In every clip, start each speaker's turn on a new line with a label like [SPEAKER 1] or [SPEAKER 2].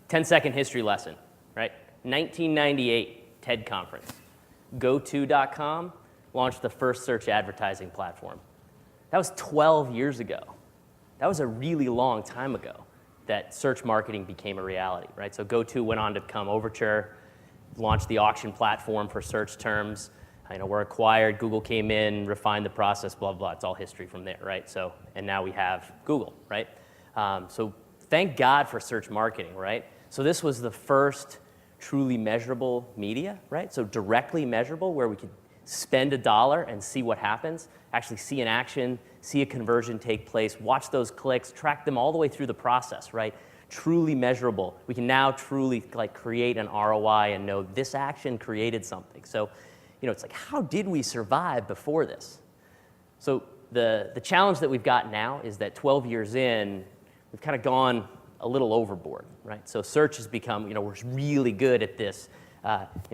[SPEAKER 1] 10-second history lesson, right? 1998 TED conference. GoTo.com launched the first search advertising platform. That was 12 years ago. That was a really long time ago that search marketing became a reality, right? So GoTo went on to become Overture, launched the auction platform for search terms. Were acquired, Google came in, refined the process, blah, blah. It's all history from there, right? So, and now we have Google, right? So thank God for search marketing, right? So this was the first truly measurable media, right? So directly measurable, where we could spend $1 and see what happens, actually see an action, see a conversion take place, watch those clicks, track them all the way through the process, right? Truly measurable. We can now truly create an ROI and know this action created something. So, it's like, how did we survive before this? So the challenge that we've got now is that 12 years in, we've kind of gone a little overboard, right? So search has become, we're really good at this,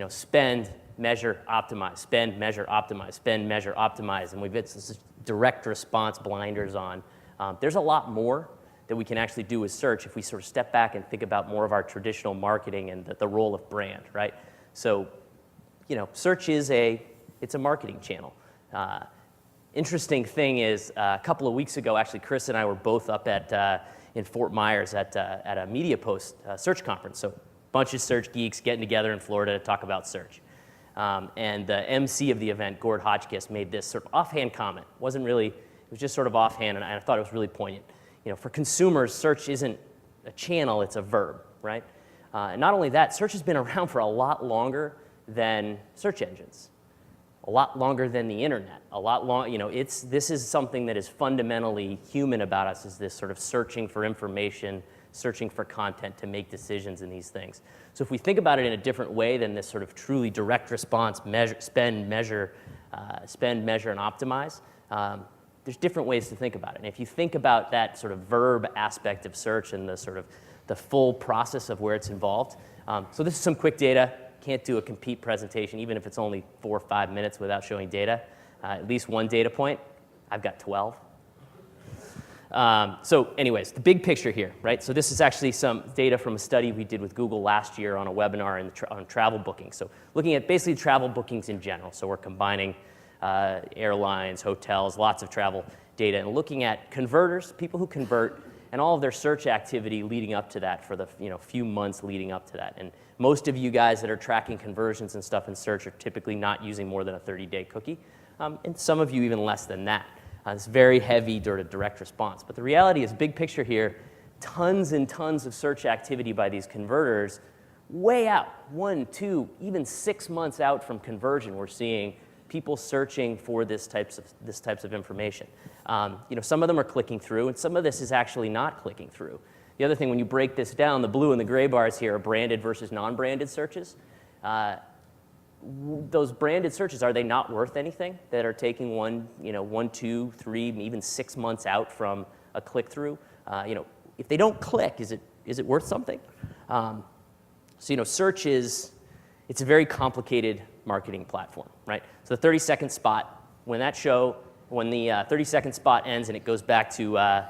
[SPEAKER 1] spend, measure, optimize, spend, measure, optimize, spend, measure, optimize, and we've got this direct response blinders on. There's a lot more that we can actually do with search if we sort of step back and think about more of our traditional marketing and the role of brand, right? So, search it's a marketing channel. Interesting thing is, a couple of weeks ago, actually, Chris and I were both up in Fort Myers at a MediaPost search conference. So a bunch of search geeks getting together in Florida to talk about search. And the MC of the event, Gord Hotchkiss, made this sort of offhand comment. It was just sort of offhand, and I thought it was really poignant. For consumers, search isn't a channel, it's a verb, right? And not only that, search has been around for a lot longer than search engines, a lot longer than the internet, a lot long. This is something that is fundamentally human about us, is this sort of searching for information, searching for content to make decisions in these things. So if we think about it in a different way than this sort of truly direct response, spend, measure, and optimize, there's different ways to think about it. And if you think about that sort of verb aspect of search and the sort of the full process of where it's involved. So this is some quick data. Can't do a complete presentation, even if it's only 4 or 5 minutes without showing data. At least one data point. I've got 12. So anyways, the big picture here, right? So this is actually some data from a study we did with Google last year on a webinar on travel bookings. So looking at basically travel bookings in general. So we're combining airlines, hotels, lots of travel data, and looking at converters, people who convert, and all of their search activity leading up to that for the few months leading up to that. And most of you guys that are tracking conversions and stuff in search are typically not using more than a 30-day cookie, and some of you even less than that. It's very heavy direct response. But the reality is, big picture here, tons and tons of search activity by these converters way out, 1, 2, even 6 months out from conversion, we're seeing people searching for this types of information. Some of them are clicking through, and some of this is actually not clicking through. The other thing, when you break this down, the blue and the gray bars here are branded versus non-branded searches. Those branded searches, are they not worth anything that are taking 1, 2, 3, even 6 months out from a click-through? If they don't click, is it worth something? Search it's a very complicated marketing platform, right? So the 30-second spot, when the 30-second spot ends and it goes back to,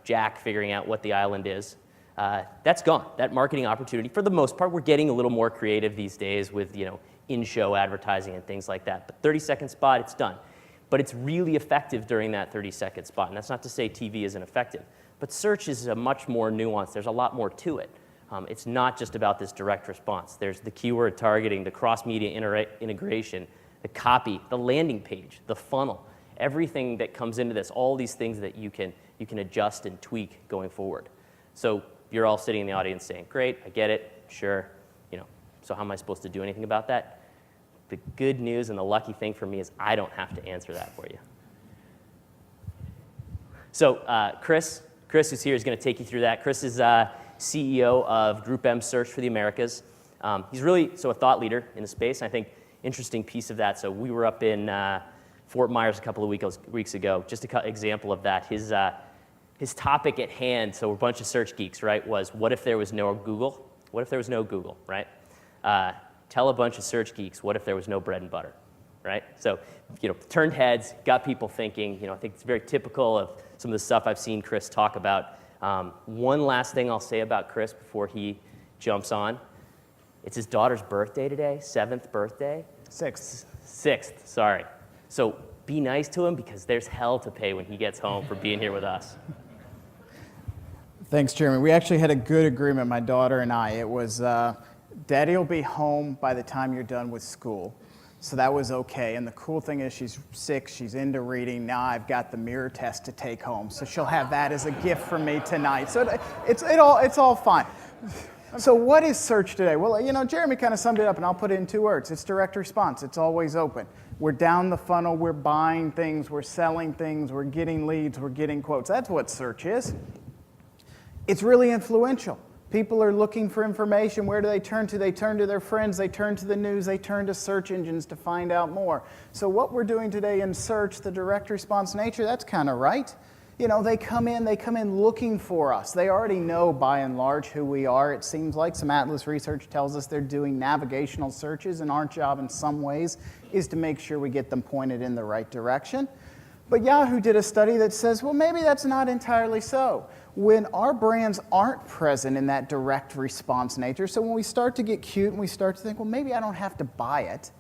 [SPEAKER 1] Jack figuring out what the island is, that's gone. That marketing opportunity, for the most part, we're getting a little more creative these days with, in-show advertising and things like that. But 30-second spot, it's done. But it's really effective during that 30-second spot. And that's not to say TV isn't effective. But search is a much more nuanced. There's a lot more to it. It's not just about this direct response. There's the keyword targeting, the cross-media integration, the copy, the landing page, the funnel, everything that comes into this, all these things that you can adjust and tweak going forward. So you're all sitting in the audience saying, great, I get it, sure, so how am I supposed to do anything about that? The good news and the lucky thing for me is I don't have to answer that for you. So Chris who's here is going to take you through that. Chris is CEO of Group M Search for the Americas. He's really a thought leader in the space. I think interesting piece of that. So we were up in Fort Myers a couple of weeks ago. Just an example of that. His topic at hand. So we're a bunch of search geeks, right? Was what if there was no Google? What if there was no Google, right? Tell a bunch of search geeks. What if there was no bread and butter, right? So turned heads, got people thinking. I think it's very typical of some of the stuff I've seen Chris talk about. One last thing I'll say about Chris before he jumps on. It's his daughter's birthday today, 7th birthday. Sixth, sorry. So be nice to him because there's hell to pay when he gets home for being here with us.
[SPEAKER 2] Thanks, Jeremy. We actually had a good agreement, my daughter and I. It was, Daddy will be home by the time you're done with school. So that was okay. And the cool thing is she's 6, she's into reading. Now I've got the mirror test to take home. So she'll have that as a gift from me tonight. So it's all fine. So what is search today? Well, Jeremy kind of summed it up, and I'll put it in 2 words. It's direct response. It's always open. We're down the funnel. We're buying things. We're selling things. We're getting leads. We're getting quotes. That's what search is. It's really influential. People are looking for information. Where do they turn to? They turn to their friends. They turn to the news. They turn to search engines to find out more. So what we're doing today in search, the direct response nature, that's kind of right. They come in looking for us. They already know by and large who we are. It seems like some Atlas research tells us they're doing navigational searches, and our job in some ways is to make sure we get them pointed in the right direction. But Yahoo did a study that says, well, maybe that's not entirely so. When our brands aren't present in that direct response nature, so when we start to get cute and we start to think, well, maybe I don't have to buy it.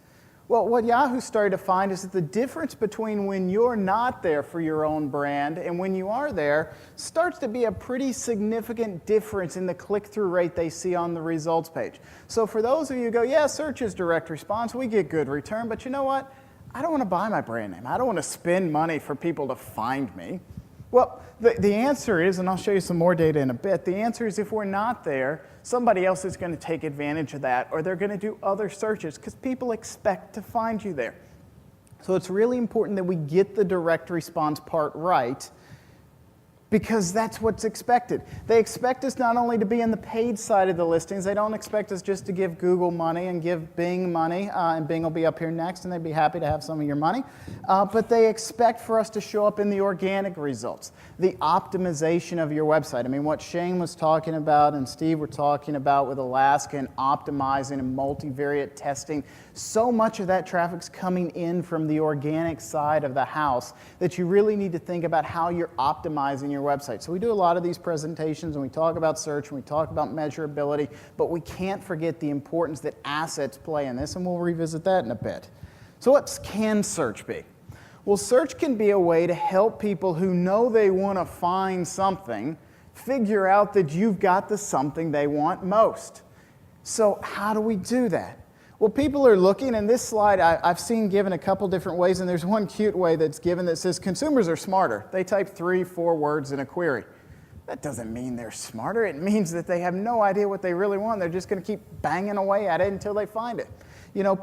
[SPEAKER 2] Well, what Yahoo started to find is that the difference between when you're not there for your own brand and when you are there starts to be a pretty significant difference in the click-through rate they see on the results page. So for those of you who go, yeah, search is direct response, we get good return, but you know what? I don't want to buy my brand name. I don't want to spend money for people to find me. Well, the answer is, and I'll show you some more data in a bit, the answer is if we're not there, somebody else is going to take advantage of that, or they're going to do other searches because people expect to find you there. So it's really important that we get the direct response part right, because that's what's expected. They expect us not only to be in the paid side of the listings, they don't expect us just to give Google money and give Bing money, and Bing will be up here next, and they'd be happy to have some of your money. But they expect for us to show up in the organic results, the optimization of your website. I mean, what Shane was talking about and Steve were talking about with Alaska and optimizing and multivariate testing, so much of that traffic's coming in from the organic side of the house that you really need to think about how you're optimizing your website. So we do a lot of these presentations and we talk about search and we talk about measurability, but we can't forget the importance that assets play in this, and we'll revisit that in a bit. So what can search be? Well, search can be a way to help people who know they want to find something figure out that you've got the something they want most. So how do we do that? Well, people are looking, and this slide I've seen given a couple different ways, and there's one cute way that's given that says consumers are smarter. They type 3-4 words in a query. That doesn't mean they're smarter. It means that they have no idea what they really want. They're just going to keep banging away at it until they find it.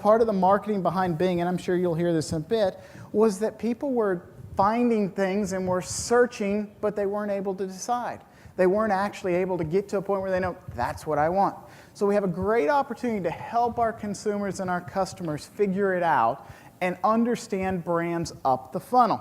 [SPEAKER 2] Part of the marketing behind Bing, and I'm sure you'll hear this in a bit, was that people were finding things and were searching, but they weren't able to decide. They weren't actually able to get to a point where they know, that's what I want. So we have a great opportunity to help our consumers and our customers figure it out and understand brands up the funnel.